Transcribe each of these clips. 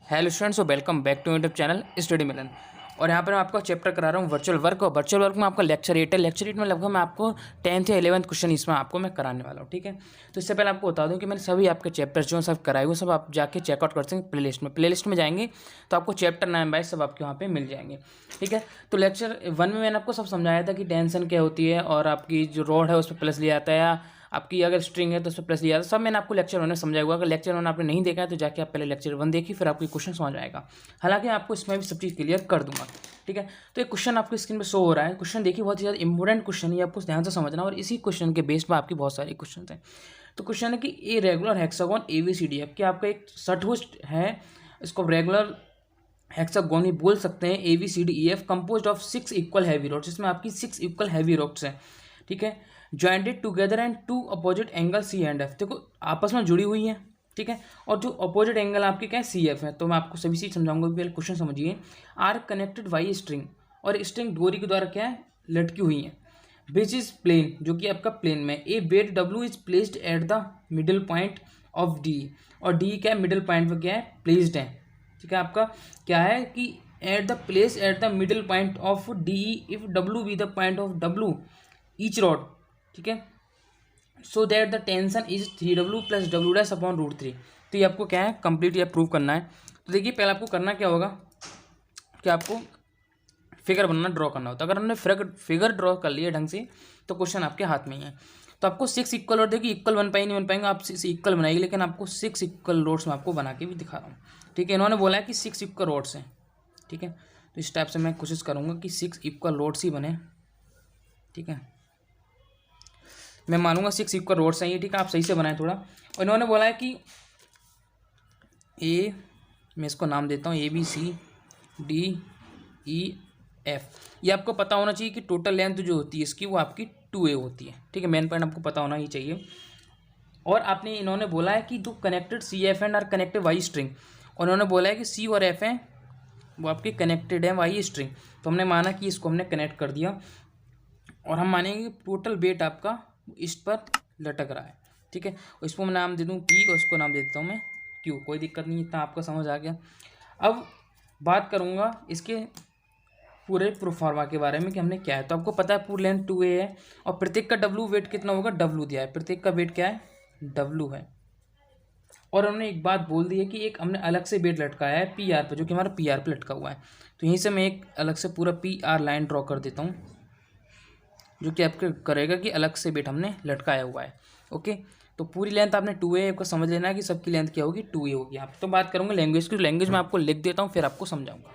Hello students, welcome back to YouTube channel study Milan. और यहाँ पर मैं आपको चैप्टर करा रहा हूँ वर्चुअल वर्क। और वर्चुअल वर्क में आपका लेक्चर 8 है। लेक्चर 8 में लगभग मैं आपको 10th या 11th क्वेश्चन इसमें आपको मैं कराने वाला हूँ। ठीक है, तो इससे पहले आपको बता दूँ कि मैंने सभी आपके चैप्टर्स जो सब कराए हुए सब आप जाके चेकआउट कर सकते हैं प्लेलिस्ट में जाएंगे तो आपको चैप्टर 9 बाय सब आपके वहाँ पर मिल जाएंगे। ठीक है, तो लेक्चर 1 में मैंने आपको सब समझाया था कि टेंशन क्या होती है और आपकी जो रोड है उस पर प्लस लिया जाता है, या आपकी अगर स्ट्रिंग है तो उस पर प्लस लिया जाता है। सब मैंने आपको लेक्चर 1 में समझाया हुआ। अगर लेक्चर 1 आपने नहीं देखा है तो जाके आप पहले लेक्चर 1 देखिए, फिर आपको क्वेश्चन समझ आएगा। हालांकि आपको इसमें भी सब चीज़ क्लियर कर दूंगा। ठीक है, तो एक क्वेश्चन आपकी स्क्रीन पे शो हो रहा है। क्वेश्चन देखिए, बहुत ही ज़्यादा इंपॉर्टेंट क्वेश्चन है, आपको ध्यान से समझना। और इसी क्वेश्चन के बेस पर आपकी बहुत सारे क्वेश्चन हैं। तो क्वेश्चन है कि ए रेगुलर हेक्सागोन ABCDF, कि आपका एक षटभुज है, इसको रेगुलर हेक्सागोन भी बोल सकते हैं, ABCDEF composed of 6 equal heavy rods, जिसमें आपकी 6 इक्वल हैवी रॉड्स हैं। ठीक है, jointed together and two opposite angle C and F, देखो आपस में जुड़ी हुई है। ठीक है, और जो अपोजिट एंगल आपके क्या है CF है। तो मैं आपको सभी चीज समझाऊंगा। पहले क्वेश्चन समझिए। आर कनेक्टेड बाई स्ट्रिंग, और स्ट्रिंग डोरी के द्वारा क्या है लटकी हुई है। विच इज प्लेन, जो कि आपका प्लेन में। A weight W is placed at the middle point of D, और D क्या है मिडिल पॉइंट पर क्या है प्लेस्ड है। ठीक है, आपका क्या है कि at the place at the middle point of DE if W be the point of W each rod. ठीक है, so that the tension is 3W plus W dash upon √3। तो ये आपको क्या है कंप्लीट या प्रूव करना है। तो देखिए पहले आपको करना क्या होगा कि आपको फिगर बनना ड्रॉ करना होता है। अगर हमने फिगर ड्रॉ कर लिया ढंग से तो क्वेश्चन आपके हाथ में ही है। तो आपको 6 इक्वल और देखिए इक्वल बन पाएंगे नहीं बन पाएंगे, आप 6 इक्वल बनाइए, लेकिन आपको 6 इक्वल रोड्स में आपको बना के भी दिखा रहा हूँ। ठीक है, इन्होंने बोला है कि 6 इक्वल रोड्स हैं। ठीक है, तो इस टाइप से मैं कोशिश करूँगा कि 6 इक्वल रोड्स ही बने। ठीक है, मैं मानूंगा 6 इक्वल रोड्स हैं ये। ठीक है, आप सही से बनाएं थोड़ा। और इन्होंने बोला है कि ए, मैं इसको नाम देता हूँ ABCDEF। ये आपको पता होना चाहिए कि टोटल लेंथ जो होती है इसकी वो आपकी 2A होती है। ठीक है, मेन पॉइंट आपको पता होना ही चाहिए। और आपने इन्होंने बोला है कि जो connected CF and are connected by string, और इन्होंने बोला है कि C और F हैं वो आपके कनेक्टेड है वाई स्ट्रिंग। तो हमने माना कि इसको हमने कनेक्ट कर दिया, और हम मानेंगे टोटल वेट आपका इस पर लटक रहा है। ठीक है, और इसको मैं नाम दे दूँ P और इसको नाम दे देता हूँ मैं Q। कोई दिक्कत नहीं, इतना आपको समझ आ गया। अब बात करूँगा इसके पूरे प्रोफार्मा के बारे में कि हमने क्या है। तो आपको पता है पूरी लेंथ 2A है, और प्रत्येक का W वेट कितना होगा W दिया है, प्रत्येक का वेट क्या है W है। और हमने एक बात बोल दी है कि एक हमने अलग से वेट लटकाया है PR पे, जो कि हमारा PR पे लटका हुआ है। तो यहीं से मैं एक अलग से पूरा PR लाइन ड्रॉ कर देता हूँ, जो कि आपके करेगा कि अलग से वेट हमने लटकाया हुआ है। ओके, तो पूरी लेंथ आपने 2A को समझ लेना है कि सबकी लेंथ क्या होगी 2A होगी। आप तो बात करूँगा लैंग्वेज की, लैंग्वेज में आपको लिख देता हूँ फिर आपको समझाऊंगा।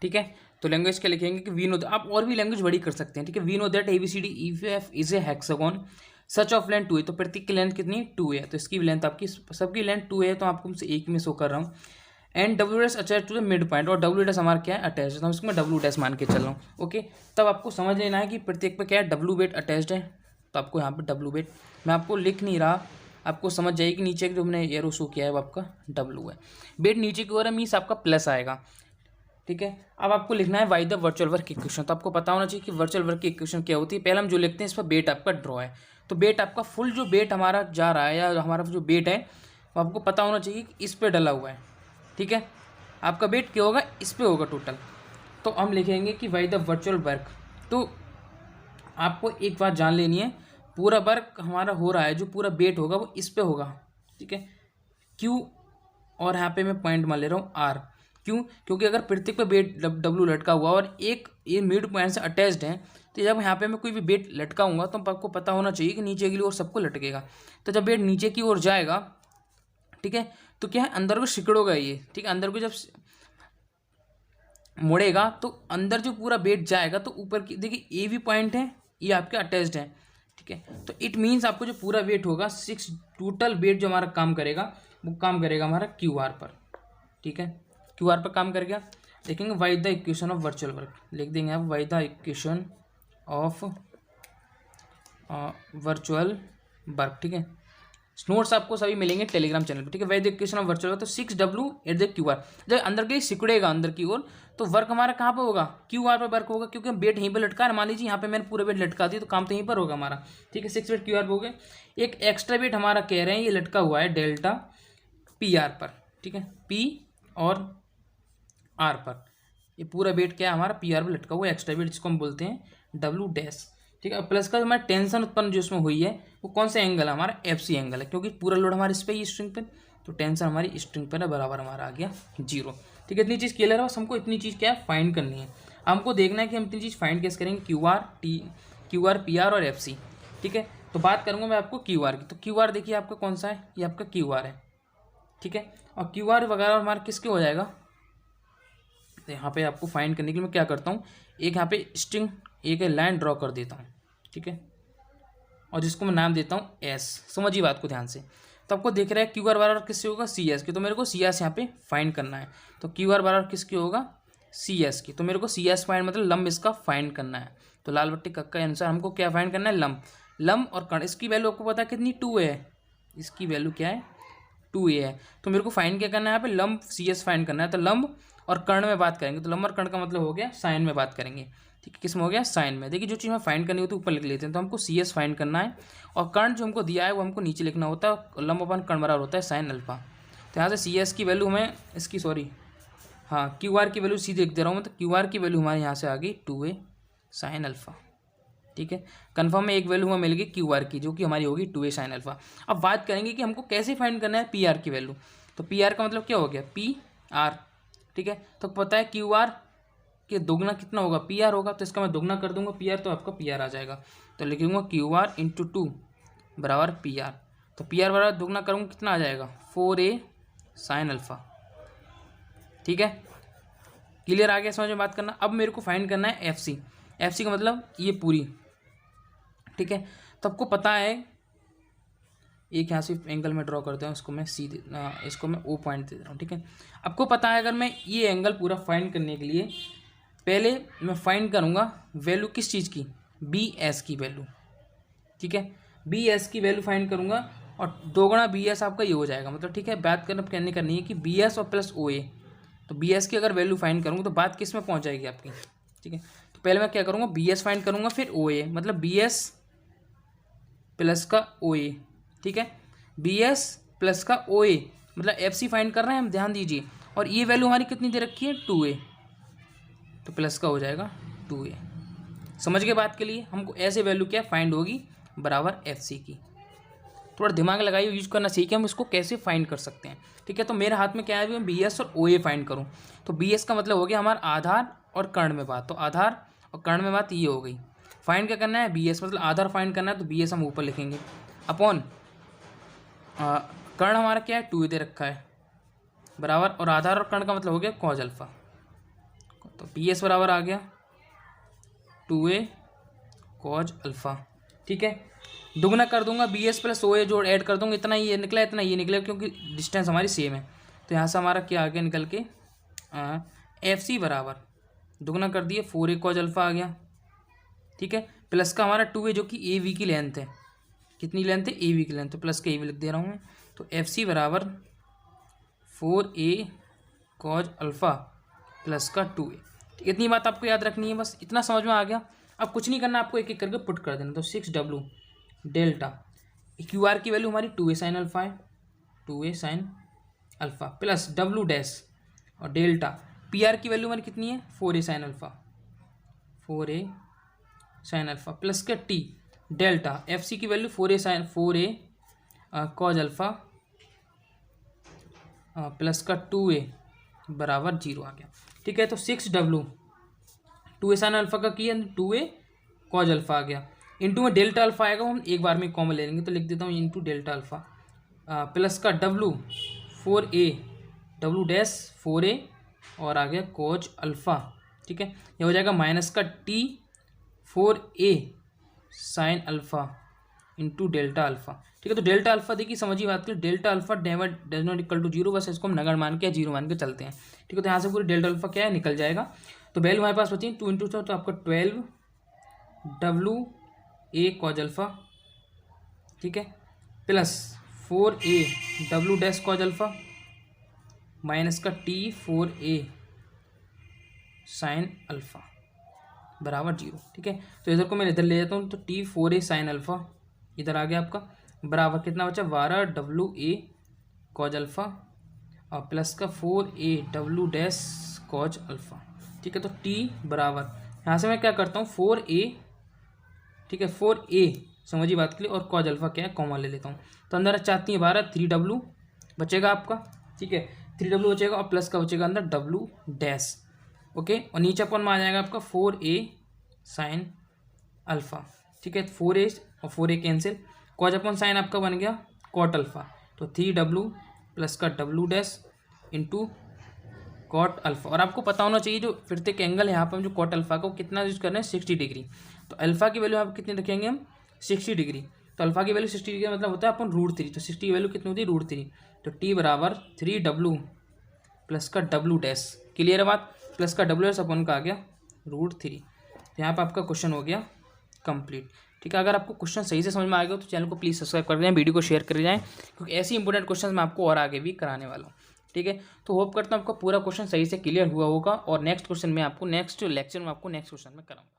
ठीक है, तो लैंग्वेज क्या लिखेंगे कि वी नो, आप और भी लैंग्वेज बड़ी कर सकते हैं। ठीक है, we know that ABCDEF is a hexagon such of length 2A। तो प्रत्येक की लेंथ कितनी 2A है, तो इसकी लेंथ आपकी सबकी लेंथ 2A है। तो आपको एक में शो कर रहा हूँ। And W dash attach to the midpoint, और W डैश हमारा क्या है अटैच है, तो इसको मैं W डैश मान के चल रहा हूँ। ओके, तब आपको समझ लेना है कि प्रत्येक पे क्या है W वेट अटैच्ड है। तो आपको यहाँ पे W वेट मैं आपको लिख नहीं रहा, आपको समझ जाइए कि नीचे जो हमने एरो शो किया है वो आपका W है। वेट नीचे की ओर है मीन्स आपका प्लस आएगा। ठीक है, अब आपको लिखना है why the virtual work equation. तो आपको पता होना चाहिए कि वर्चुअल वर्क की इक्वेशन क्या होती है। पहले हम जो लिखते हैं इस पर बेट आपका ड्रॉ है, तो बेट आपका फुल जो बेट हमारा जा रहा है या हमारा जो बेट है वो आपको पता होना चाहिए कि इस पर डला हुआ है। ठीक है, आपका बेट क्या होगा इस पर होगा टोटल। तो हम लिखेंगे कि वाई द वर्चुअल वर्क। तो आपको एक बात जान लेनी है, पूरा वर्क हमारा हो रहा है, जो पूरा बेट होगा वो इस पर होगा। ठीक है, क्यू, और यहाँ पे मैं पॉइंट मान ले रहा हूँ R। क्यों? क्योंकि अगर प्रत्येक पे बेट W लटका हुआ और एक ये मिड पॉइंट से अटैच्ड है, तो जब यहाँ पे मैं कोई भी बेट लटकाऊंगा तो आपको पता होना चाहिए कि नीचे की ओर सबको लटकेगा। तो जब बेट नीचे की ओर जाएगा, ठीक है, तो क्या है अंदर को सिकड़ोगा ये। ठीक है, अंदर को जब मुड़ेगा तो अंदर जो पूरा बेट जाएगा तो ऊपर की देखिए A भी पॉइंट है, ये आपके अटैच्ड है। ठीक है, तो इट मीन्स आपको जो पूरा वेट होगा 6 टोटल वेट जो हमारा काम करेगा वो काम करेगा हमारा QR पर। ठीक है, QR पर काम करेगा। देखेंगे why the equation of virtual work, लिख देंगे आप why the equation of virtual work. ठीक है, नोट्स आपको सभी मिलेंगे टेलीग्राम चैनल पर। ठीक है, why the equation of virtual work, तो 6W एट द QR। जब अंदर के सिकुड़ेगा अंदर की ओर तो वर्क हमारा कहाँ पर होगा QR पर वर्क होगा, क्योंकि बेट यहीं पर लटका है। मान लीजिए यहाँ पे मैंने पूरे बेट लटका दी तो काम तो यहीं पर होगा हमारा। ठीक है, 6 वेट QR पर हो गए। एक एक्स्ट्रा वेट हमारा कह रहे हैं ये लटका हुआ है डेल्टा PR पर। ठीक है, पी और आर पर, ये पूरा वेट क्या है हमारा पी आर पर लटका हुआ एक्स्ट्रा वेट, जिसको हम बोलते हैं डब्ल्यू डैश। ठीक है, प्लस का जो हमारा टेंशन उत्पन्न जो इसमें हुई है वो कौन सा एंगल है, हमारा एफ सी एंगल है, क्योंकि पूरा लोड हमारे इस पर ही स्ट्रिंग पे, तो टेंशन हमारी स्ट्रिंग पर है, बराबर हमारा आ गया 0। ठीक है, इतनी चीज़ क्लियर है, बस हमको इतनी चीज़ क्या है फाइंड करनी है। हमको देखना है कि हम इतनी चीज़ फाइंड कैसे करेंगे, क्यू आर पी आर और एफ सी। ठीक है, तो बात करूँगा मैं आपको क्यू आर की। तो क्यू आर देखिए आपका कौन सा है, ये आपका क्यू आर है। ठीक है, और क्यू आर वगैरह हमारा किसके हो जाएगा, तो यहाँ पे आपको फाइंड करने के लिए मैं क्या करता हूँ, एक यहाँ पे स्ट्रिंग एक लाइन ड्रॉ कर देता हूँ। ठीक है, और जिसको मैं नाम देता हूँ एस। समझिए बात को ध्यान से। तो आपको देख रहा है क्यू आर बराबर किससे होगा, सी एस की, तो मेरे को सी एस यहाँ पे फाइंड करना है। तो क्यू आर बराबर किसकी होगा, सी एस की, तो मेरे को सी एस फाइंड मतलब लंब इसका फाइंड करना है। तो लाल बट्टी कक्का आंसर हमको क्या फाइंड करना है, लंब। लंब और कर्ण, इसकी वैल्यू आपको पता है कितनी, 2a है, इसकी वैल्यू क्या है 2a है। तो मेरे को फाइंड क्या करना है यहाँ पे, लंब सी एस फाइंड करना है। तो लंब और कर्ण में बात करेंगे, तो लंब और कर्ण का मतलब हो गया साइन में बात करेंगे। ठीक है, किस में हो गया, साइन में। देखिए जो चीज़ हमें फाइंड करनी होती है ऊपर लिख लेते हैं, तो हमको सी एस फाइंड करना है, और कर्ण जो हमको दिया है वो हमको नीचे लिखना होता है, लंब अपन कर्ण बराबर होता है साइन अल्फा। तो यहाँ से सी एस की वैल्यू हमें इसकी हाँ क्यू आर की वैल्यू सीधे लिख दे रहा हूँ मैं, तो क्यू आर की वैल्यू हमारे यहाँ से आ गई 2a साइन अल्फा। ठीक है, कन्फर्म में एक वैल्यू हमें मिल गई क्यू आर की, जो कि हमारी होगी 2a साइन अल्फा। अब बात करेंगे कि हमको कैसे फाइंड करना है पी आर की वैल्यू। तो पी आर का मतलब क्या हो गया, पी आर। ठीक है, तो पता है क्यू आर के दोगुना कितना होगा, पी आर होगा, तो इसका मैं दोगुना कर दूंगा पी आर, तो आपका पी आर आ जाएगा। तो लिखूंगा क्यू आर इंटू 2 बराबर पी आर। तो पी आर बराबर दोगुना करूँगा कितना आ जाएगा, 4a साइन अल्फा। ठीक है, क्लियर आ गया समझ में बात करना। अब मेरे को फाइंड करना है एफ सी। एफ सी का मतलब ये पूरी। ठीक है, तो आपको पता है, एक यहाँ से एंगल में ड्रॉ करते हैं, इसको मैं सी इसको मैं ओ पॉइंट दे रहा हूँ। ठीक है, आपको पता है अगर मैं ये एंगल पूरा फाइंड करने के लिए पहले मैं फाइंड करूँगा वैल्यू किस चीज़ की, बी एस की वैल्यू। ठीक है, बी एस की वैल्यू फाइंड करूँगा, और दोगुना बी एस आपका ये हो जाएगा। मतलब ठीक है, बात करनी है कि बी एस और प्लस ओ ए। तो बी एस की अगर वैल्यू फाइंड करूँगा तो बात किस में पहुँच जाएगी आपकी। ठीक है, तो पहले मैं क्या करूँगा, बी एस फाइंड करूँगा, फिर ओ ए, मतलब बी एस प्लस का ओ ए। ठीक है, बी एस प्लस का ओ ए मतलब एफ सी फाइंड कर रहे हैं हम, ध्यान दीजिए। और ये वैल्यू हमारी कितनी दे रखी है, 2a, तो प्लस का हो जाएगा 2a। समझ गए बात के लिए, हमको ऐसे वैल्यू क्या फाइंड होगी, बराबर एफ सी की। थोड़ा दिमाग लगाइए, यूज करना सीखे हम इसको कैसे फाइंड कर सकते हैं। ठीक है, तो मेरे हाथ में क्या है, बी एस और ओ ए फाइंड करूँ। तो बी एस का मतलब हो गया हमारा आधार और कर्ण में बात, तो आधार और कर्ण में बात ये हो गई। फाइंड क्या करना है, बी एस मतलब आधार फाइंड करना है, तो बी एस हम ऊपर लिखेंगे अपॉन कर्ण हमारा क्या है 2a दे रखा है बराबर, और आधार और कर्ण का मतलब हो गया कॉज अल्फा। तो बी एस बराबर आ गया 2a कॉज अल्फा। ठीक है, दुगना कर दूंगा, बी एस प्लस ओ ए जोड़ ऐड कर दूंगा, इतना ये निकला इतना ये निकला, क्योंकि डिस्टेंस हमारी सेम है। तो यहाँ से हमारा क्या आ गया निकल के, एफ सी बराबर दुगना कर दिए 4a कॉज अल्फा आ गया। ठीक है, प्लस का हमारा 2a जो कि ए वी की लेंथ है, कितनी लेंथ है, ए वी की लेंथ, तो प्लस का ए वी लिख दे रहा हूँ मैं। तो एफ सी बराबर 4a कॉज अल्फ़ा प्लस का 2a। इतनी बात आपको याद रखनी है, बस इतना समझ में आ गया। अब कुछ नहीं करना, आपको एक एक करके पुट कर देना। तो 6w डेल्टा क्यू आर की वैल्यू हमारी 2a साइन अल्फ़ा है, 2a sine alpha plus w dash और डेल्टा पी आर की वैल्यू हमारी कितनी है, 4a sine alpha, 4a sine alpha plus का t डेल्टा एफ सी की value 4a cos alpha plus का 2a बराबर 0 आ गया। ठीक है, तो 6w 2a साइन अल्फ़ा का किया, 2a कॉज अल्फ़ा आ गया, इंटू में डेल्टा अल्फ़ा आएगा, हम एक बार में कॉमन ले लेंगे, तो लिख देता हूँ इंटू डेल्टा अल्फ़ा प्लस का w 4a w dash 4a और आ गया कॉज अल्फ़ा। ठीक है, ये हो जाएगा माइनस का t 4a sine alpha into delta alpha. ठीक है, तो डेल्टा अल्फ़ा देखिए समझिए बात करें, delta alpha never does not equal to 0, बस इसको हम नगण्य मान के 0 मान के चलते हैं। ठीक है, तो यहाँ से पूरी डेल्टा अल्फ़ा क्या है निकल जाएगा। तो वैल्यू हमारे पास बची 2 इंटू 4, तो आपका 12w a कॉज अल्फ़ा। ठीक है, plus 4a w dash cos alpha minus का t 4a साइन अल्फ़ा बराबर 0। ठीक है, तो इधर को मैं इधर ले जाता हूँ, तो t 4a साइन अल्फ़ा इधर आ गया आपका, बराबर कितना बचा 12w a कॉज अल्फ़ा और प्लस का 4a cos अल्फ़ा। ठीक है, तो t बराबर यहाँ से मैं क्या करता हूँ 4a, ठीक है 4a समझिए बात के लिए, और cos अल्फ़ा क्या है कॉमा ले लेता हूँ। तो अंदर चाहती है 12 3w बचेगा आपका, ठीक है 3w बचेगा, और प्लस का बचेगा अंदर w ओके, और नीचे अपन में आ जाएगा आपका 4a साइन अल्फ़ा। ठीक है 4a और 4a कैंसिल, कॉज अपन साइन आपका बन गया कॉट अल्फ़ा, तो 3w प्लस का w इंटू कॉट अल्फ़ा। और आपको पता होना चाहिए जो फिर से एंगल है यहाँ पर जो कॉट अल्फ़ा का वो कितना यूज़ कर रहे हैं 60 डिग्री। तो अल्फ़ा की वैल्यू आप कितनी रखेंगे हम 60 डिग्री। तो अल्फ़ा की वैल्यू 60 डिग्री मतलब होता है अपन √3, तो 60 की वैल्यू कितनी होती है √3। तो t बराबर 3w प्लस का w। क्लियर है बात, प्लस का w अपन का आ गया √3। तो यहाँ पर आपका क्वेश्चन हो गया कंप्लीट। ठीक है, अगर आपको क्वेश्चन सही से समझ में आ गया तो चैनल को प्लीज़ सब्सक्राइब कर दें, वीडियो को शेयर कर जाएं, क्योंकि ऐसी इंपॉर्टेंट क्वेश्चन मैं आपको और आगे भी कराने वाला हूँ। ठीक है, तो होप करता हूँ आपका पूरा क्वेश्चन सही से क्लियर हुआ होगा, और नेक्स्ट क्वेश्चन में आपको नेक्स्ट लेक्चर में आपको नेक्स्ट क्वेश्चन में कराऊंगा।